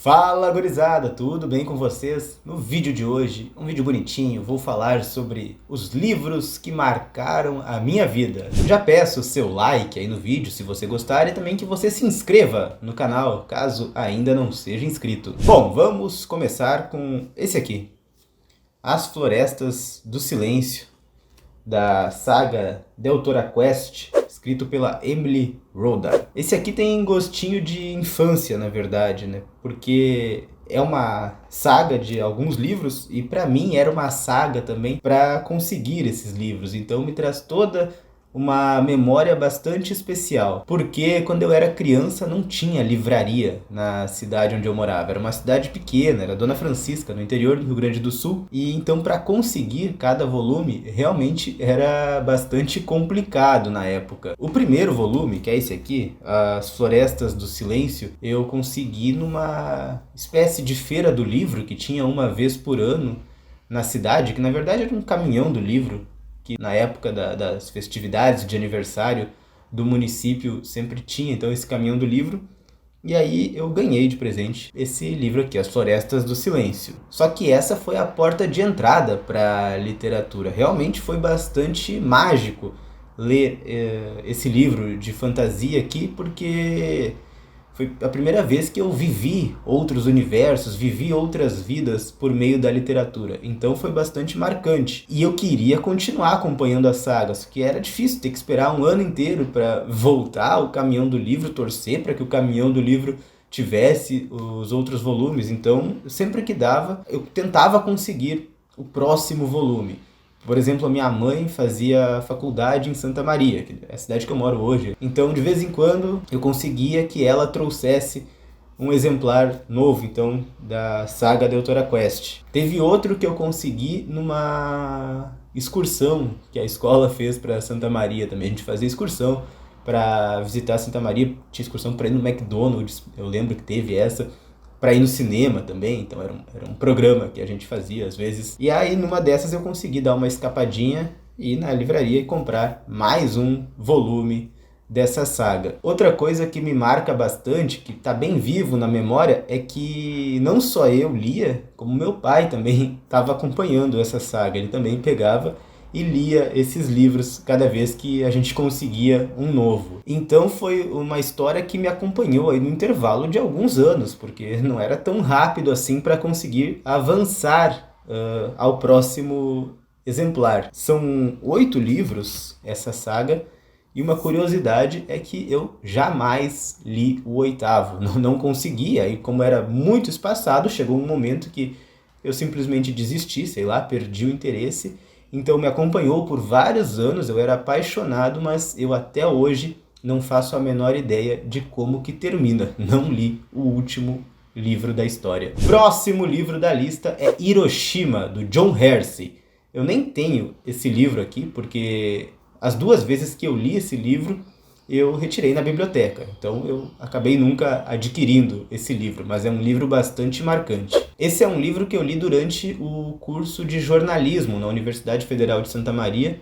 Fala, gurizada, tudo bem com vocês? No vídeo de hoje, um vídeo bonitinho, vou falar sobre os livros que marcaram a minha vida. Já peço o seu like aí no vídeo se você gostar e também que você se inscreva no canal, caso ainda não seja inscrito. Bom, vamos começar com esse aqui, As Florestas do Silêncio, da saga Deltora Quest, escrito pela Emily Rodda. Esse aqui tem gostinho de infância, na verdade, né? Porque é uma saga de alguns livros e para mim era uma saga também para conseguir esses livros. Então me traz toda uma memória bastante especial, porque quando eu era criança não tinha livraria na cidade onde eu morava. Era uma cidade pequena, era Dona Francisca, no interior do Rio Grande do Sul, e então para conseguir cada volume realmente era bastante complicado na época. O primeiro volume, que é esse aqui, As Florestas do Silêncio, eu consegui numa espécie de feira do livro que tinha uma vez por ano na cidade, que na verdade era um caminhão do livro, que na época das festividades de aniversário do município sempre tinha, então, esse caminhão do livro. E aí eu ganhei de presente esse livro aqui, As Florestas do Silêncio. Só que essa foi a porta de entrada para a literatura. Realmente foi bastante mágico ler esse livro de fantasia aqui, porque foi a primeira vez que eu vivi outros universos, vivi outras vidas por meio da literatura. Então foi bastante marcante. E eu queria continuar acompanhando as sagas, que era difícil ter que esperar um ano inteiro para voltar o caminhão do livro, torcer para que o caminhão do livro tivesse os outros volumes. Então, sempre que dava, eu tentava conseguir o próximo volume. Por exemplo, a minha mãe fazia faculdade em Santa Maria, que é a cidade que eu moro hoje. Então, de vez em quando, eu conseguia que ela trouxesse um exemplar novo, então, da saga Deltora Quest. Teve outro que eu consegui numa excursão que a escola fez para Santa Maria também. A gente fazia excursão para visitar Santa Maria, tinha excursão para ir no McDonald's, eu lembro que teve essa, para ir no cinema também, então era um programa que a gente fazia às vezes. E aí numa dessas eu consegui dar uma escapadinha e ir na livraria e comprar mais um volume dessa saga. Outra coisa que me marca bastante, que está bem vivo na memória, é que não só eu lia, como meu pai também estava acompanhando essa saga. Ele também pegava e lia esses livros cada vez que a gente conseguia um novo. Então foi uma história que me acompanhou aí no intervalo de alguns anos, porque não era tão rápido assim para conseguir avançar ao próximo exemplar. São 8 livros essa saga, e uma curiosidade é que eu jamais li o 8º, não conseguia, e como era muito espaçado, chegou um momento que eu simplesmente desisti, sei lá, perdi o interesse. Então me acompanhou por vários anos, eu era apaixonado, mas eu até hoje não faço a menor ideia de como que termina. Não li o último livro da história. Próximo livro da lista é Hiroshima, do John Hersey. Eu nem tenho esse livro aqui, porque as 2 vezes que eu li esse livro, eu retirei na biblioteca. Então eu acabei nunca adquirindo esse livro, mas é um livro bastante marcante. Esse é um livro que eu li durante o curso de jornalismo na Universidade Federal de Santa Maria,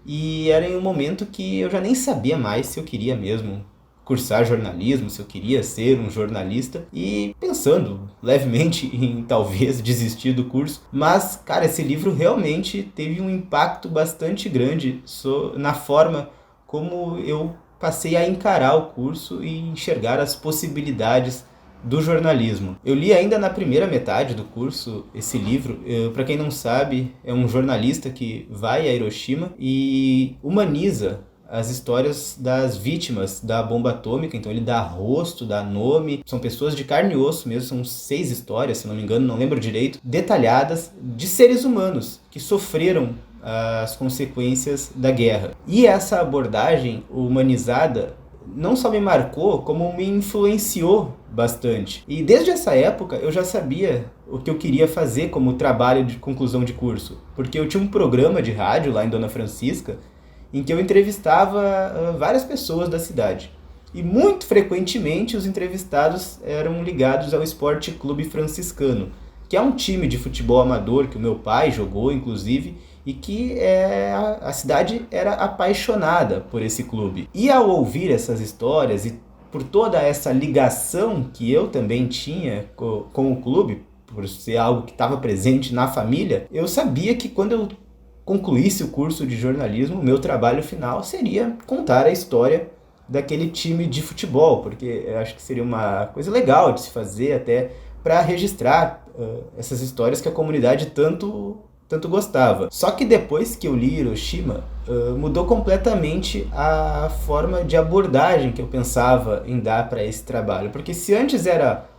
e era em um momento que eu já nem sabia mais se eu queria mesmo cursar jornalismo, se eu queria ser um jornalista, e pensando levemente em talvez desistir do curso. Mas, cara, esse livro realmente teve um impacto bastante grande na forma como eu passei a encarar o curso e enxergar as possibilidades do jornalismo. Eu li ainda na primeira metade do curso esse livro. Para quem não sabe, é um jornalista que vai a Hiroshima e humaniza as histórias das vítimas da bomba atômica. Então ele dá rosto, dá nome, são pessoas de carne e osso mesmo, são 6 histórias, se não me engano, não lembro direito, detalhadas, de seres humanos que sofreram as consequências da guerra. E essa abordagem humanizada não só me marcou, como me influenciou bastante. E desde essa época eu já sabia o que eu queria fazer como trabalho de conclusão de curso, porque eu tinha um programa de rádio lá em Dona Francisca, em que eu entrevistava várias pessoas da cidade. E muito frequentemente os entrevistados eram ligados ao Esporte Clube Franciscano, que é um time de futebol amador que o meu pai jogou, inclusive, e que a cidade era apaixonada por esse clube. E ao ouvir essas histórias e por toda essa ligação que eu também tinha com o clube, por ser algo que estava presente na família, eu sabia que quando eu concluísse o curso de jornalismo, o meu trabalho final seria contar a história daquele time de futebol, porque eu acho que seria uma coisa legal de se fazer até para registrar essas histórias que a comunidade tanto gostava. Só que depois que eu li Hiroshima, mudou completamente a forma de abordagem que eu pensava em dar para esse trabalho. Porque se antes era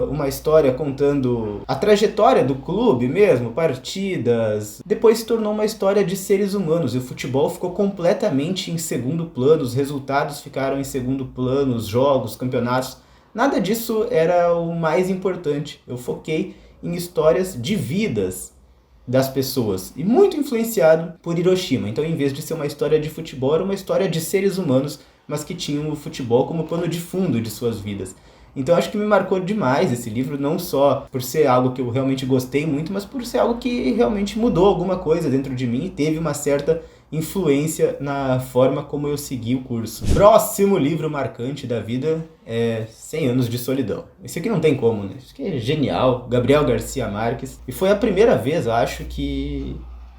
uma história contando a trajetória do clube mesmo, partidas, depois se tornou uma história de seres humanos, e o futebol ficou completamente em segundo plano, os resultados ficaram em segundo plano, os jogos, campeonatos, nada disso era o mais importante. Eu foquei em histórias de vidas das pessoas, e muito influenciado por Hiroshima. Então, em vez de ser uma história de futebol, era uma história de seres humanos, mas que tinham o futebol como pano de fundo de suas vidas. Então acho que me marcou demais esse livro, não só por ser algo que eu realmente gostei muito, mas por ser algo que realmente mudou alguma coisa dentro de mim e teve uma certa influência na forma como eu segui o curso. Próximo livro marcante da vida é 100 Anos de Solidão. Esse aqui não tem como, né? Isso aqui é genial, Gabriel Garcia Marques. E foi a primeira vez, eu acho, que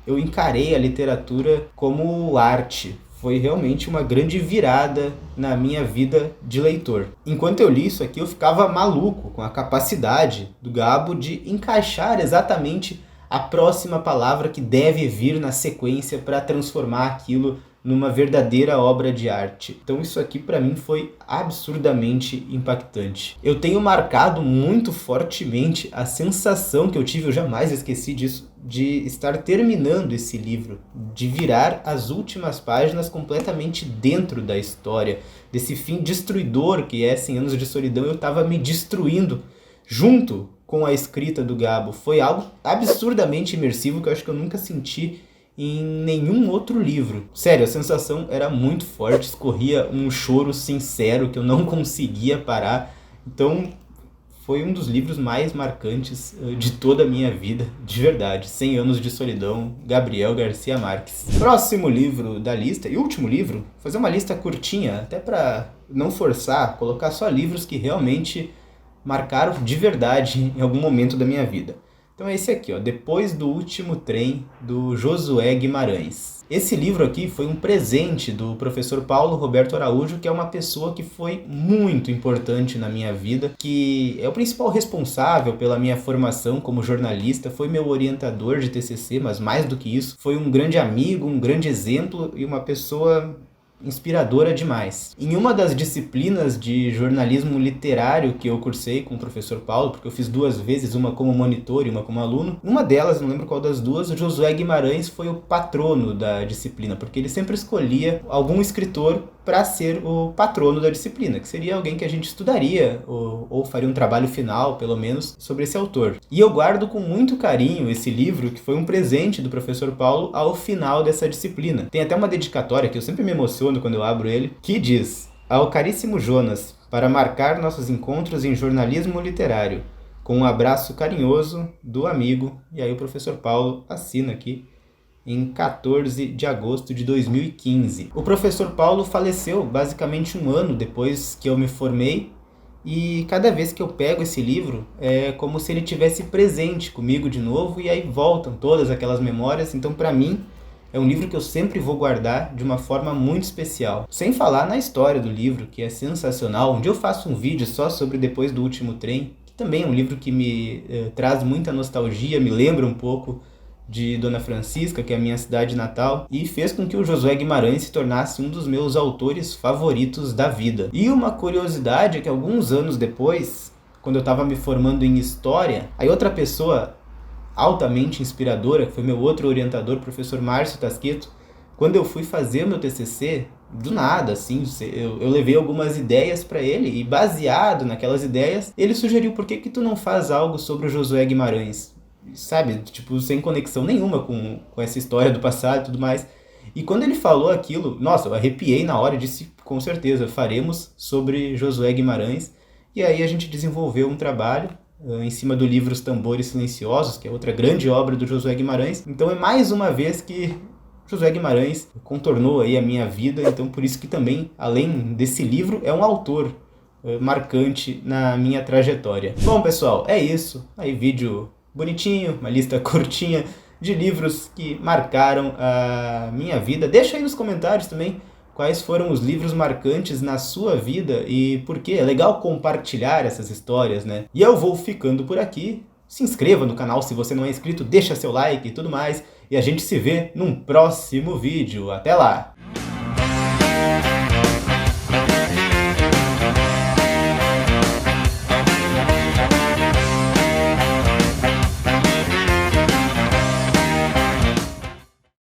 eu encarei a literatura como arte. Foi realmente uma grande virada na minha vida de leitor. Enquanto eu li isso aqui, eu ficava maluco com a capacidade do Gabo de encaixar exatamente a próxima palavra que deve vir na sequência para transformar aquilo numa verdadeira obra de arte. Então isso aqui para mim foi absurdamente impactante. Eu tenho marcado muito fortemente a sensação que eu tive, eu jamais esqueci disso, de estar terminando esse livro, de virar as últimas páginas completamente dentro da história, desse fim destruidor que é 100 Anos de Solidão. Eu estava me destruindo junto com a escrita do Gabo. Foi algo absurdamente imersivo que eu acho que eu nunca senti em nenhum outro livro. Sério, a sensação era muito forte, escorria um choro sincero que eu não conseguia parar. Então foi um dos livros mais marcantes de toda a minha vida, de verdade. 100 Anos de Solidão, Gabriel Garcia Marques. Próximo livro da lista, e último livro, vou fazer uma lista curtinha, até para não forçar, colocar só livros que realmente marcaram de verdade em algum momento da minha vida. Então é esse aqui, ó, Depois do Último Trem, do Josué Guimarães. Esse livro aqui foi um presente do professor Paulo Roberto Araújo, que é uma pessoa que foi muito importante na minha vida, que é o principal responsável pela minha formação como jornalista, foi meu orientador de TCC, mas mais do que isso, foi um grande amigo, um grande exemplo e uma pessoa inspiradora demais. Em uma das disciplinas de jornalismo literário que eu cursei com o professor Paulo, porque eu fiz 2 vezes, uma como monitor e uma como aluno, numa delas, não lembro qual das duas, o Josué Guimarães foi o patrono da disciplina, porque ele sempre escolhia algum escritor para ser o patrono da disciplina, que seria alguém que a gente estudaria ou faria um trabalho final, pelo menos, sobre esse autor. E eu guardo com muito carinho esse livro, que foi um presente do professor Paulo ao final dessa disciplina. Tem até uma dedicatória, que eu sempre me emociono quando eu abro ele, que diz: ao caríssimo Jonas, para marcar nossos encontros em jornalismo literário, com um abraço carinhoso do amigo, e aí o professor Paulo assina aqui, em 14 de agosto de 2015. O professor Paulo faleceu basicamente 1 ano depois que eu me formei, e cada vez que eu pego esse livro é como se ele tivesse presente comigo de novo, e aí voltam todas aquelas memórias. Então, para mim, é um livro que eu sempre vou guardar de uma forma muito especial. Sem falar na história do livro, que é sensacional. Um dia eu faço um vídeo só sobre Depois do Último Trem, que também é um livro que me traz muita nostalgia, me lembra um pouco de Dona Francisca, que é a minha cidade natal, e fez com que o Josué Guimarães se tornasse um dos meus autores favoritos da vida. E uma curiosidade é que alguns anos depois, quando eu estava me formando em História, aí outra pessoa altamente inspiradora, que foi meu outro orientador, o professor Márcio Tasqueto, quando eu fui fazer o meu TCC, do nada, assim, eu levei algumas ideias para ele, e baseado naquelas ideias, ele sugeriu: por que tu não faz algo sobre o Josué Guimarães? Sabe, tipo, sem conexão nenhuma com essa história do passado e tudo mais. E quando ele falou aquilo, nossa, eu arrepiei na hora e disse: com certeza, faremos sobre Josué Guimarães. E aí a gente desenvolveu um trabalho em cima do livro Os Tambores Silenciosos, que é outra grande obra do Josué Guimarães. Então é mais uma vez que Josué Guimarães contornou aí a minha vida, então por isso que também, além desse livro, é um autor marcante na minha trajetória. Bom, pessoal, é isso. Aí, vídeo bonitinho, uma lista curtinha de livros que marcaram a minha vida. Deixa aí nos comentários também quais foram os livros marcantes na sua vida e por quê. É legal compartilhar essas histórias, né? E eu vou ficando por aqui. Se inscreva no canal se você não é inscrito, deixa seu like e tudo mais. E a gente se vê num próximo vídeo. Até lá!